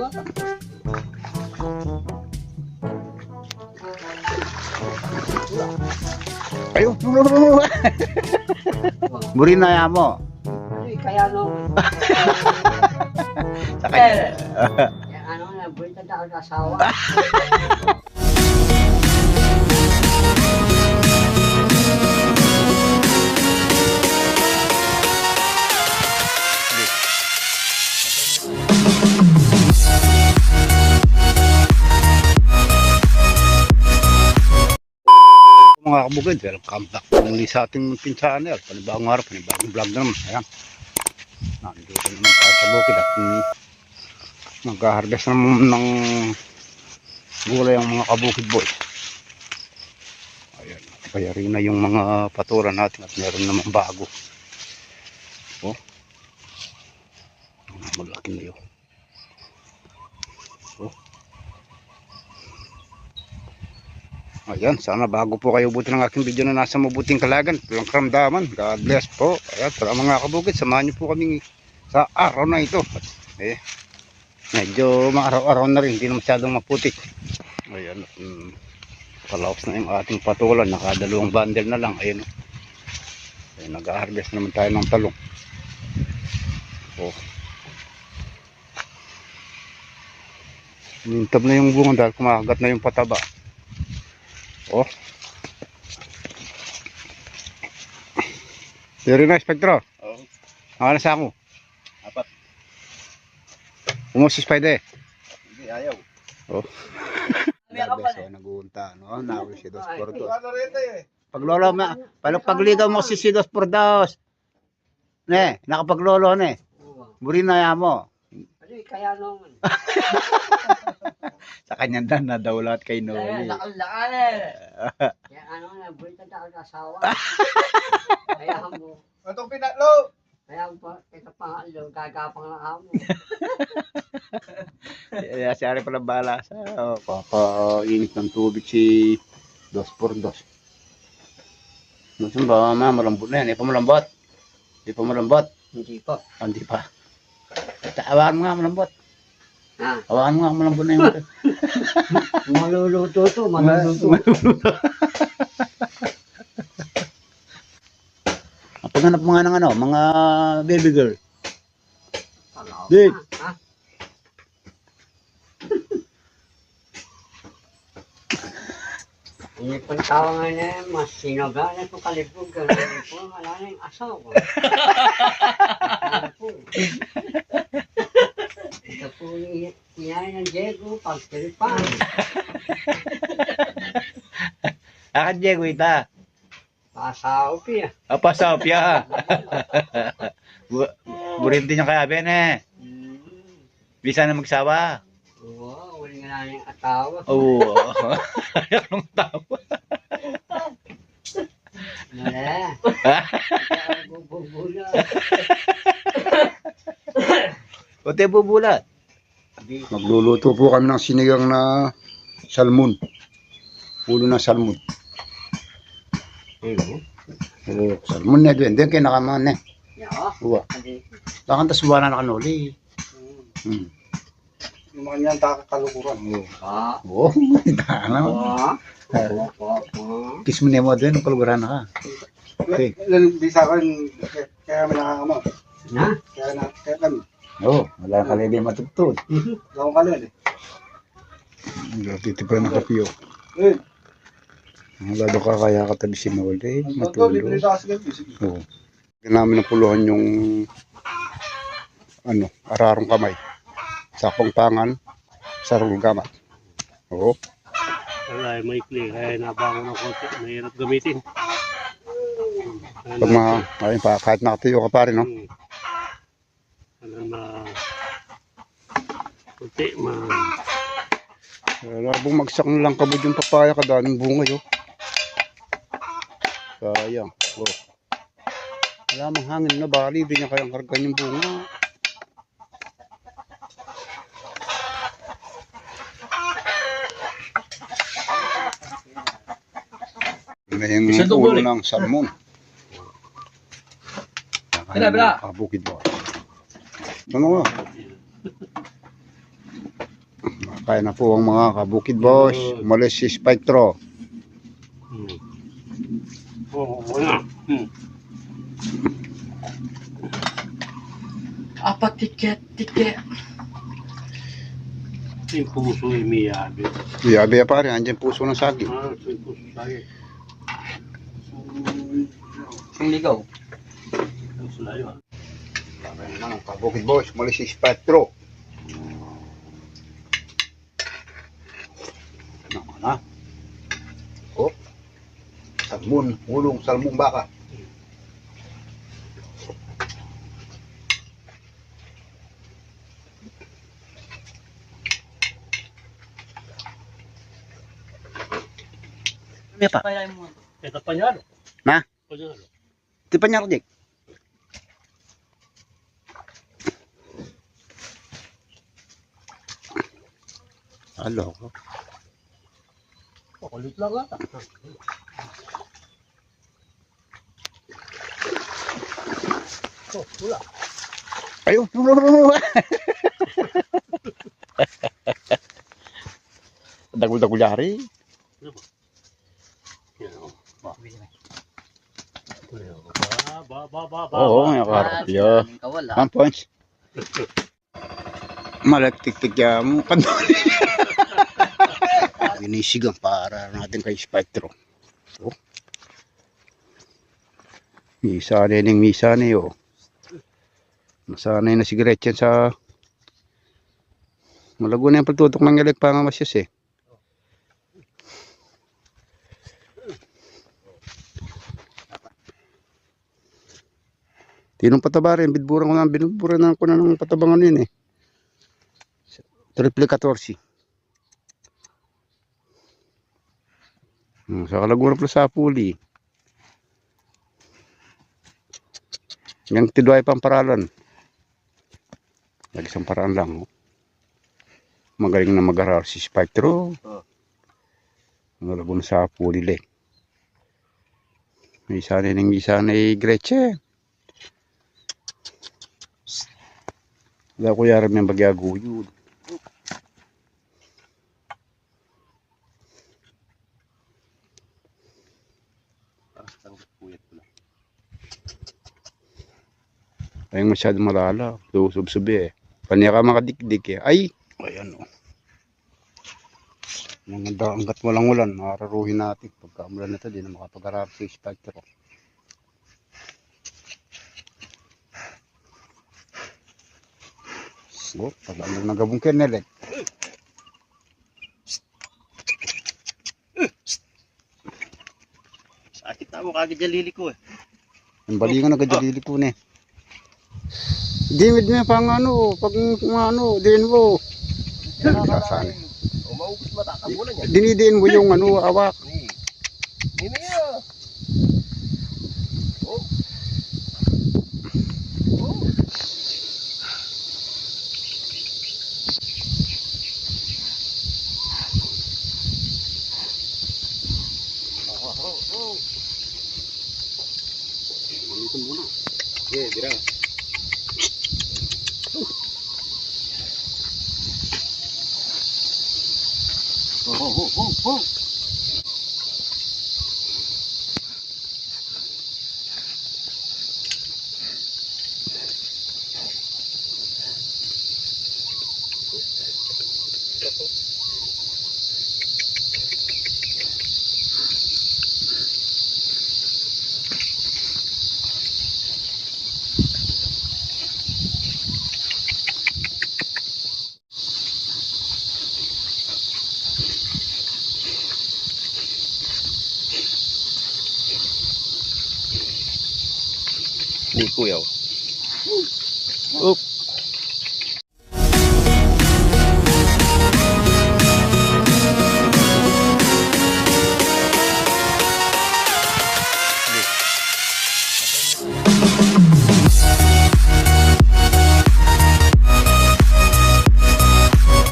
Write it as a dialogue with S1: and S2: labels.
S1: Ayo. Burin na yan mo.
S2: Kaya nung
S1: Sa kanya.
S2: ano na, bulit na ako asawa.
S1: Mga kabukid, welcome back muli sa ating channel. Panibagong araw, panibagong vlog na naman. Ayan. Nandito naman tayo sa bukid at mag-harvest naman ng gulay ang mga kabukid boys. Ayan, kaya rin na yung mga patura natin at meron naman bago. Oh, malaki na yun. Oh. Ayan, sana bago po kayo buti ng aking video na nasa mabuting kalagan, walang karamdaman. God bless po. Ayan, tara mga kabukid, samahan niyo po kami sa araw na ito. Medyo maaraw-araw na rin, hindi na masyadong maputik. Ayan, palaos na yung ating patulan, nakadalawang bundle na lang. Ayan, ayan, nag-harvest naman tayo ng talong. Oh. Mintab na yung bunga dahil kumakagat na yung pataba. Oh. Very nice, Pedro.
S3: Oo.
S1: Ang alas ako.
S3: Apat.
S1: Umusis pa ide.
S3: Hindi, ayaw.
S1: Oh.
S2: Meron pa
S1: So, nag-uunta, no? Nawis si Dos por Dos.
S3: Ano rin eh?
S1: Paglolo, pagligaw mo si Dos por Dos. Ne, nakapaglolo, ne. Burin na yan mo.
S2: Kaya nung
S1: Sa kanya na daw lahat kay Noli.
S2: lakal-lakal eh. Kaya ano na, bulit na ako asawa. Kaya mo.
S3: Itong pinatlo!
S2: Kaya po, ito pa, gagapang na ako.
S1: Si Ari pala bahala sa papainit ng tubig si Dos por Dos. Gusto ba mama malambot na yan? Hindi pa malambot. Hindi pa malambot.
S2: Hindi po.
S1: Oh, hindi pa. Hawakan mo nga malambot.
S2: Ha?
S1: Hawakan mo nga malambot na yung
S2: Maluluto to, maluluto.
S1: Paghanap mo nga ng ano, mga baby girl. Dave.
S2: Ha? Hindi pang tawa nga na yan, mas sinagalan ko kalibog. Ganun po, wala na yung asawa. Ano po. Ito po yan ng Diego, pagpilipan.
S1: Akan Diego ita.
S2: Pasaw piya.
S1: Apa sapya. Burinti niya kaya bene. Bisa na magsawa.
S2: Oo, wala nga na yung atawa.
S1: Oo. Ayaw nung tawa.
S2: Wala. Bubula.
S1: Ote bubulat. Magluluto po kami ng sinigang na salmon. Ulo ng salmon. Oo, salmon na doon. Doon kayo nakaman eh. Uwa. Lakantas uwa na nakanuli.
S3: Yung mga niyan kalukuran.
S1: Oo. Oo, tana. Kiss mo niya mo doon, kalugurana ka. Okay.
S3: Di sa akin, kaya may nakakama.
S2: Na?
S3: Kaya kami.
S1: Oo, wala ka lili matutod.
S3: Gawang kalil eh.
S1: Dito pa na kapiyo.
S3: Eh,
S1: Wala doon ka kaya katabi si Noel eh.
S3: ang totoo, libre
S1: Matulog.
S3: sa kasi gabi. Sige.
S1: Oo. Hindi namin napuluhan yung ano, ararong kamay. Sakong pangan, sarong gamat. Oo.
S4: Wala, maikli. Kaya nabangon ng konti. Mahirap gamitin.
S1: Pag ayun pa, kahit nakatayo ka pa rin, no?
S4: Ano na konti,
S1: Wala, bumagsak na lang kabod yung papaya ka daming bunga yun. Sayang. Oh. Wala mang hangin na bali, hindi niya kayang kargan yung bunga. Na yung ulo ng salmon. Bra. Bukid mo. Ano nga? Kaya na po ang mga kabukid boss. Umalis si Spectro.
S4: Oo, wala.
S2: Apat tiket.
S4: Yung puso ay miyabi.
S1: Biya pare, andyan puso ng saging.
S4: Yung puso sa'yo.
S2: Ang ligaw.
S4: Ang sulayo.
S1: Kaya naman ang kabukid boss. Umalis si Spectro. Ano na? Oh. Salmon. Ulong salmong baka. Ano pa?
S2: Kaya mo.
S4: Ito panyalo.
S1: Na?
S4: Panyalo.
S1: Di pa niya Jack. Alo ko.
S4: Pakulit lang ata. Oh, wala.
S1: Ayun. Dagul-dagul yari.
S4: Yan o. Ba.
S1: Oo, yung karap. Yo.
S2: Kawala.
S1: 1 points. Malagtik-tik ya mo. Pandali. Binisigang para natin kay Spectro. Oh. Misa na oh. Nasanay na si Gretchen sa malago na yung pagtutok ng ilag pangamasyas eh. Tinong pataba rin, bidburan ko na ng patabangan yun eh. Triple 14. Sa Kalaguna plus sa Puli. Yung tidway pang paralan. Nag-isang paraan lang. Oh. Magaling na mag-aral si Spectro. Ang Kalaguna sa Puli le. May isa na Gretchen. Wala ko yaram yung bagyaguyod. Ay masyado malala. Susub-subi eh. Paniya ka makadikdik eh. Ay! Ayan o. Mga hanggat walang ulan, makararuhin natin. Pagka umulan na ito, di na makapag-aral si Spectro. Oh, pag-alang na gabong kernel eh.
S2: Sakit na mo kagad jalili ko eh.
S1: Ang balingan na gajalili ko na eh. Dimid mo pang ano, pag ano, din mo. Sasani.
S2: Umaubos matakabulan yan.
S1: Dinidiin mo yung ano, awak.
S2: Hindi na.
S1: Ito muna. Okay, dirang.
S2: Ni kuya.
S1: Oop.